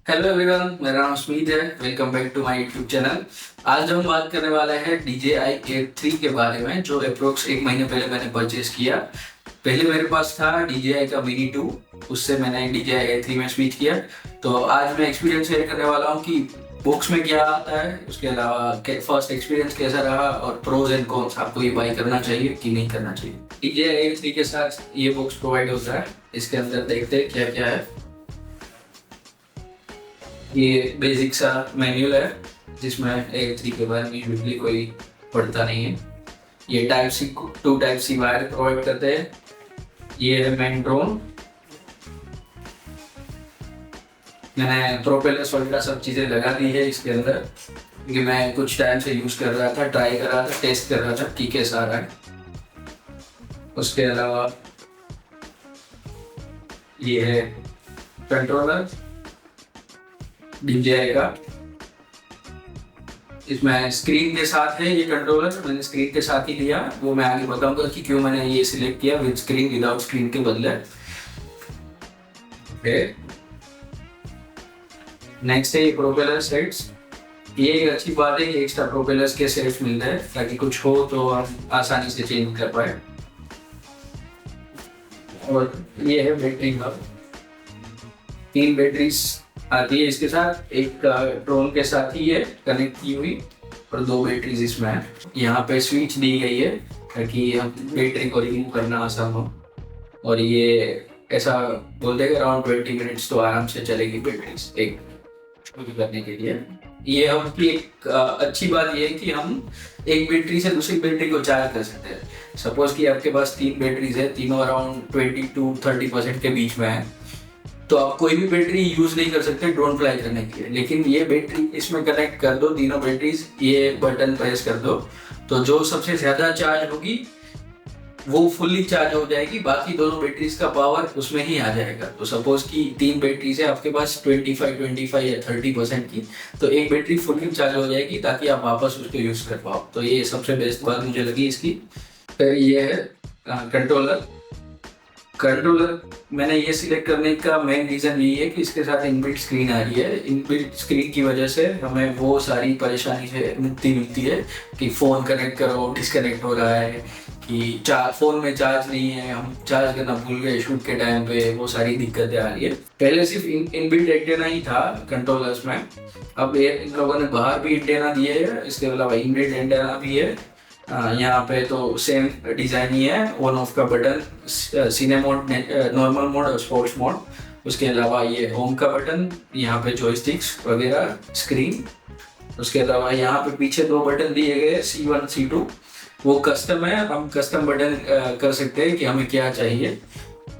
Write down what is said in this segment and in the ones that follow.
Hello everyone, मेरा नाम स्मित है। Welcome back to my YouTube channel. आज हम बात करने वाले हैं DJI Air 3 के बारे में, जो अप्रोक्स एक महीने पहले मैंने परचेज किया। पहले मेरे पास था DJI का Mini 2, उससे मैंने DJI Air 3 में स्विच किया। तो आज मैं एक्सपीरियंस शेयर करने वाला हूँ कि बॉक्स में क्या आता है, उसके अलावा फर्स्ट एक्सपीरियंस कैसा रहा और प्रोज एंड कॉन्स, आपको ये बाई करना चाहिए कि नहीं करना चाहिए। DJI Air 3 के साथ ये बॉक्स प्रोवाइड होता है। इसके अंदर देखते हैं क्या क्या है। ये बेसिक सा मैनुअल है जिसमें Air 3 के बारे में यूजली कोई पढ़ता नहीं है। ये टाइप सी वायर प्रोवाइड करते हैं। ये है मेन ड्रोन। मैंने प्रोपेलर्स वगैरह सब चीज़ें लगा दी है इसके अंदर, क्योंकि मैं कुछ टाइम से यूज़ कर रहा था, ट्राई कर रहा था, टेस्ट कर रहा था कि कैसा आ रहा है। उसके अलावा ये है कंट्रोलर DJI का। इसमें स्क्रीन के साथ है ये कंट्रोलर, मैंने स्क्रीन के साथ ही लिया। वो मैं आगे बताऊंगा कि क्यों मैंने ये सिलेक्ट किया विद स्क्रीन विदाउट स्क्रीन के बदले। नेक्स्ट है ये प्रोपेलर सेट्स। ये एक अच्छी बात है कि एक्स्ट्रा प्रोपेलर्स के सेट्स मिलते हैं ताकि कुछ हो तो हम आसानी से चेंज कर पाए। और ये है बैटरी का, 3 बैटरीज आती है इसके साथ। एक ड्रोन के साथ ही है कनेक्ट की हुई और 2 बैटरीज इसमें है। यहाँ पे स्विच दी गई है ताकि हम बैटरी को रिमूव करना आसान हो। और ये ऐसा बोलते हैं कि अराउंड 20 मिनट्स तो आराम से चलेगी बैटरीज एक करने के लिए। ये हमकी एक अच्छी बात ये है कि हम एक बैटरी से दूसरी बैटरी को चार्ज कर सकते हैं। सपोज कि आपके पास 3 बैटरीज है, तीनों अराउंड 20 to 30% के बीच में है, तो आप कोई भी बैटरी यूज नहीं कर सकते ड्रोन फ्लाई करने के लिए। लेकिन ये बैटरी इसमें कनेक्ट कर दो, तीनों बैटरीज, ये बटन प्रेस कर दो तो जो सबसे ज्यादा चार्ज होगी वो फुल्ली चार्ज हो जाएगी, बाकी दोनों बैटरीज का पावर उसमें ही आ जाएगा। तो सपोज कि 3 बैटरीज है आपके पास 25 या 30% की, तो एक बैटरी फुल्ली चार्ज हो जाएगी ताकि आप वापस उसको यूज कर पाओ। तो ये सबसे बेस्ट बात मुझे लगी इसकी। फिर ये है कंट्रोलर। मैंने ये सिलेक्ट करने का मेन रीज़न यही है कि इसके साथ इनबिल्ट स्क्रीन आ रही है। इनबिल्ट स्क्रीन की वजह से हमें वो सारी परेशानी से मुक्ति मिलती है कि फ़ोन कनेक्ट करो डिस्कनेक्ट हो रहा है, कि फ़ोन में चार्ज नहीं है, हम चार्ज करना भूल गए शूट के टाइम पे, वो सारी दिक्कतें आ रही है। पहले सिर्फ इनबिल्ट एंटेना ही था कंट्रोलर्स में, अब ये इन लोगों ने बाहर भी एंटेना दिए है। इसके अलावा इनबिल्ट एंटेना भी है। यहाँ पे तो सेम डिज़ाइन ही है। ऑन ऑफ का बटन, सीने मोड, नॉर्मल मोड और स्पोर्ट्स मोड। उसके अलावा ये होम का बटन, यहाँ पे जॉयस्टिक्स वगैरह, स्क्रीन। उसके अलावा यहाँ पे पीछे 2 बटन दिए गए, C1 C2। वो कस्टम है, हम कस्टम बटन कर सकते हैं कि हमें क्या चाहिए।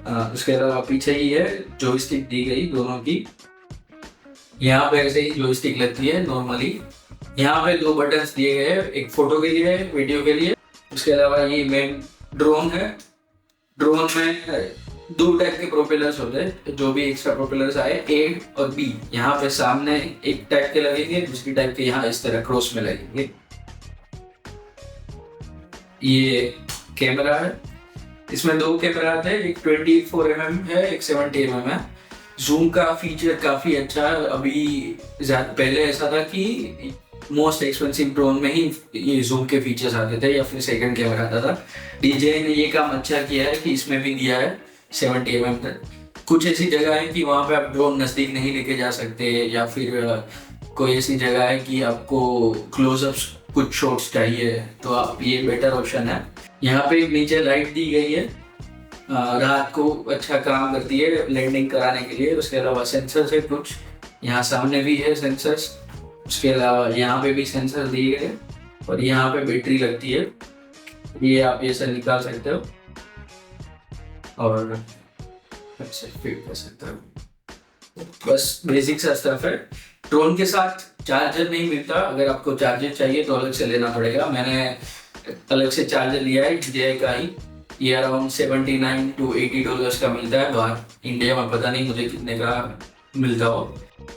उसके अलावा पीछे ही है जॉयस्टिक दी गई दोनों की। यहाँ पे ऐसे ही जॉयस्टिक लगती है नॉर्मली। यहाँ पे 2 बटन्स दिए गए हैं, एक फोटो के लिए, वीडियो के लिए। उसके अलावा ये मेन ड्रोन है। ड्रोन में 2 टाइप के प्रोपेलर्स होते हैं, जो भी एक्स्ट्रा प्रोपेलर्स आए, A और B। यहाँ पे सामने एक टाइप के लगेंगे, दूसरी टाइप के यहाँ इस तरह क्रॉस में लगेंगे। ये कैमरा है, इसमें 2 कैमरा आते हैं, एक 24mm है, एक 70mm है। जूम का फीचर काफ़ी अच्छा है। अभी पहले ऐसा था कि मोस्ट एक्सपेंसिव ड्रोन में ही ये जूम के फीचर्स आते थे या फिर सेकंड कैमरा आता था। DJI ने ये काम अच्छा किया है कि इसमें भी दिया है 70mm तक। कुछ ऐसी जगह है कि वहाँ पे आप ड्रोन नज़दीक नहीं लेके जा सकते, या फिर कोई ऐसी जगह है कि आपको क्लोजअप्स कुछ शॉट्स चाहिए, तो आप ये बेटर ऑप्शन है। यहाँ पे नीचे लाइट दी गई है, रात को अच्छा काम करती है लैंडिंग कराने के लिए। उसके अलावा सेंसर्स है कुछ, यहाँ सामने भी है सेंसर्स। उसके अलावा यहाँ पे भी सेंसर दिए गए और यहाँ पे बैटरी लगती है, ये आप ये सब निकाल सकते हो और अच्छे फिट कर सकते हो। बस बेसिक सा स्टफ है। ड्रोन के साथ चार्जर नहीं मिलता, अगर आपको चार्जर चाहिए तो अलग से लेना पड़ेगा। मैंने अलग से चार्जर लिया है DJI का ही। ये अराउंड $79 to $80 का मिलता है बाहर। इंडिया में पता नहीं मुझे कितने का मिलता हो।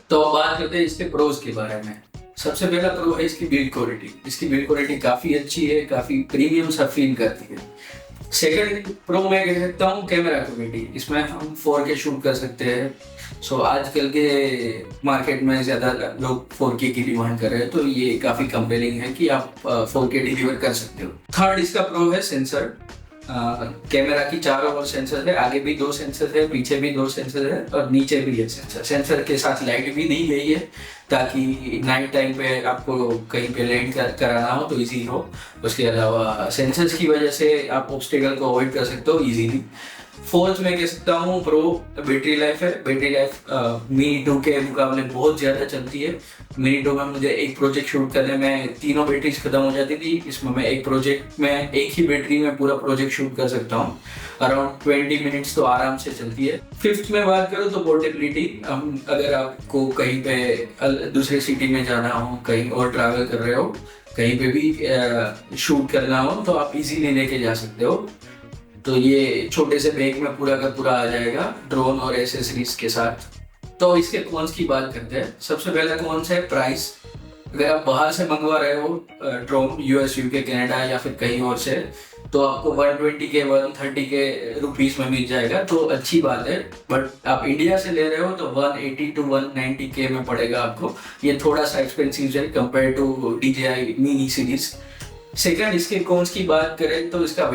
तो बात करते हैं इसके प्रोज के बारे में। सबसे पहला प्रो है इसकी बिल्ड क्वालिटी। इसकी बिल्ड क्वालिटी काफ़ी अच्छी है, काफ़ी प्रीमियम सा फील करती है। सेकंड प्रो में कह सकता हूँ कैमरा क्वालिटी, इसमें हम 4K शूट कर सकते हैं। सो आजकल के मार्केट में ज़्यादा लोग 4K की डिमांड कर रहे हैं, तो ये काफ़ी कंपेलिंग है कि आप 4K डिलीवर कर सकते हो। थर्ड इसका प्रो है सेंसर। कैमरा की चारों ओर सेंसर है, आगे भी 2 सेंसर है, पीछे भी 2 सेंसर है और नीचे भी है सेंसर। सेंसर के साथ लाइट भी दी गई है ताकि नाइट टाइम पे आपको कहीं पे लैंड कराना हो तो इजी हो। उसके अलावा सेंसर्स की वजह से आप ऑब्स्टेकल को अवॉइड कर सकते हो इजीली। फोर्थ में कह सकता हूँ प्रो बैटरी लाइफ है। बैटरी लाइफ मिनी 2 के मुकाबले बहुत ज़्यादा चलती है। मिनी 2 में मुझे एक प्रोजेक्ट शूट करने में तीनों बैटरीज खत्म हो जाती थी, इसमें मैं एक प्रोजेक्ट में एक ही बैटरी में पूरा प्रोजेक्ट शूट कर सकता हूँ। अराउंड 20 मिनट्स तो आराम से चलती है। फिफ्थ में बात करूँ तो पोर्टेबिलिटी। हम अगर आपको कहीं पे दूसरे सिटी में जाना हो, कहीं और ट्रैवल कर रहे हो, कहीं पे भी शूट करना हो तो आप इजीली लेके जा सकते हो। तो ये छोटे से बैग में पूरा का पूरा आ जाएगा ड्रोन और एसेसरीज के साथ। तो इसके कॉन्स की बात करते हैं। सबसे पहला कॉन्स है प्राइस। अगर आप बाहर से मंगवा रहे हो ड्रोन, यूएस, यूके, कनाडा या फिर कहीं और से, तो आपको 120 के 130 के रुपीस में मिल जाएगा, तो अच्छी बात है। बट आप इंडिया से ले रहे हो तो 180 टू 190 के में पड़ेगा आपको। ये थोड़ा सा एक्सपेंसिव है compare to DJI mini series. Second, इसके कॉन्स की बात करें तो इसका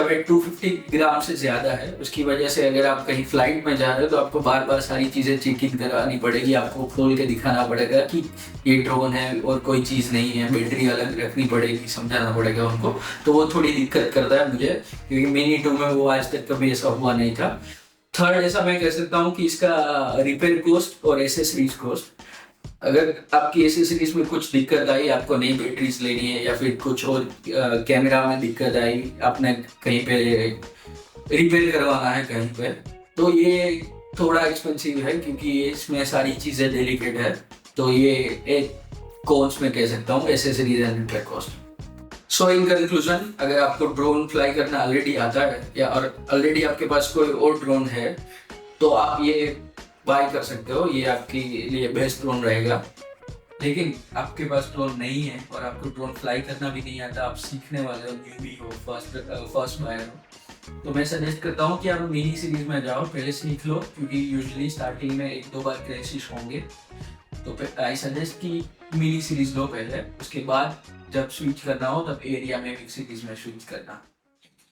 वेट 250 ग्राम से ज़्यादा है। उसकी वजह से अगर आप कहीं फ्लाइट में जा रहे हो तो आपको बार बार सारी चीज़ें चेक इन करानी पड़ेगी, आपको खोल के दिखाना पड़ेगा कि ये ड्रोन है और कोई चीज़ नहीं है, बैटरी अलग रखनी पड़ेगी, समझाना पड़ेगा उनको। तो वो थोड़ी दिक्कत करता है मुझे, क्योंकि मिनी 2 में वो आज तक कभी ऐसा हुआ नहीं था। थर्ड, ऐसा मैं कह सकता हूँ कि इसका रिपेयर कॉस्ट और एसेसरीज कॉस्ट। अगर आपकी एसेसरीज में कुछ दिक्कत आई, आपको नई बैटरीज लेनी है या फिर कुछ और कैमरा में दिक्कत आई, आपने कहीं पे रिपेयर करवाना है कहीं पे, तो ये थोड़ा एक्सपेंसिव है क्योंकि इसमें सारी चीज़ें डेलिकेट है। तो ये एक कॉस्ट में कह सकता हूँ, accessories and repair cost. So in conclusion, अगर आपको ड्रोन फ्लाई करना ऑलरेडी आता है या और ऑलरेडी आपके पास कोई और ड्रोन है तो आप ये बाय कर सकते हो, ये आपके लिए बेस्ट ड्रोन रहेगा। लेकिन आपके पास ड्रोन नहीं है और आपको ड्रोन फ्लाई करना भी नहीं आता, आप सीखने वाले हो, न्यूबी हो, फर्स्ट बायर हो, तो मैं सजेस्ट करता हूँ कि आप मिनी सीरीज में जाओ, पहले सीख लो, क्योंकि यूजुअली स्टार्टिंग में 1-2 बार क्रैशेस होंगे। तो आई सजेस्ट कि मिनी सीरीज लो पहले, उसके बाद जब स्विच करना हो तब एरिया में बिग सीरीज में स्विच करना।